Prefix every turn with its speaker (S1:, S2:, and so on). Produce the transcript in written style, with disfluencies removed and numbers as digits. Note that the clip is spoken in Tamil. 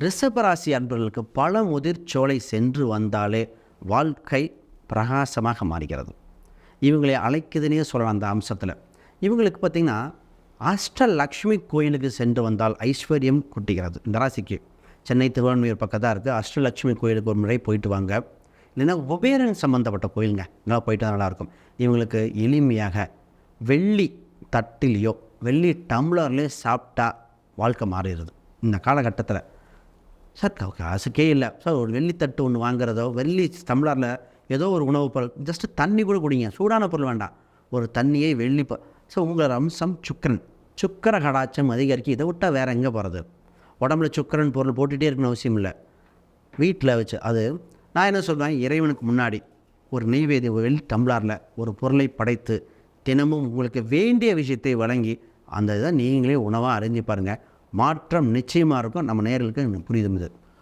S1: ரிஷபராசி அன்பர்களுக்கு பல முதிர்ச்சோலை சென்று வந்தாலே வாழ்க்கை பிரகாசமாக மாறுகிறது. இவங்களை அழைக்குதுன்னே சொல்லலாம். அந்த அம்சத்தில் இவங்களுக்கு பார்த்திங்கன்னா அஷ்டலக்ஷ்மி கோயிலுக்கு சென்று வந்தால் ஐஸ்வர்யம் குட்டிக்கிறது. இந்த ராசிக்கு சென்னை திருவான்மையூர் பக்கத்தான் இருக்குது. அஷ்டலக்ஷ்மி கோயிலுக்கு ஒரு முறை போயிட்டு வாங்க. இல்லைன்னா குபேரன் சம்மந்தப்பட்ட கோயிலுங்க, இங்கே போயிட்டு நல்லாயிருக்கும். இவங்களுக்கு எளிமையாக வெள்ளி தட்டிலையோ வெள்ளி டம்ளர்லேயே சாப்பிட்டா வாழ்க்கை மாறிடுது. இந்த காலகட்டத்தில் சார் காசுக்கே இல்லை சார், ஒரு வெள்ளித்தட்டு ஒன்று வாங்குறதோ, வெள்ளி டம்ளரில் ஏதோ ஒரு உணவுப் பொருள், ஜஸ்ட்டு தண்ணி கூட குடிங்க, சூடான பொருள் வேண்டாம், ஒரு தண்ணியை ஸோ உங்களோட அம்சம் சுக்கரன், சுக்கர கடாச்சம் அதிகரிக்க. இதை விட்டால் வேறு எங்கே போகிறது? உடம்புல சுக்கரன் பொருள் போட்டுகிட்டே இருக்கணும் அவசியம் இல்லை. வீட்டில் வச்சு அது நான் என்ன சொல்வேன், இறைவனுக்கு முன்னாடி ஒரு நெய்வேத்தியம் வெள்ளி டம்ளரில் ஒரு பொருளை படைத்து தினமும் உங்களுக்கு வேண்டிய விஷயத்தை வழங்கி அந்த இதை நீங்களே உணவாக அறிஞ்சு பாருங்கள். மாற்றம் நிச்சயமாக இருக்கும். நம்ம நேயர்களுக்கு புரியுது.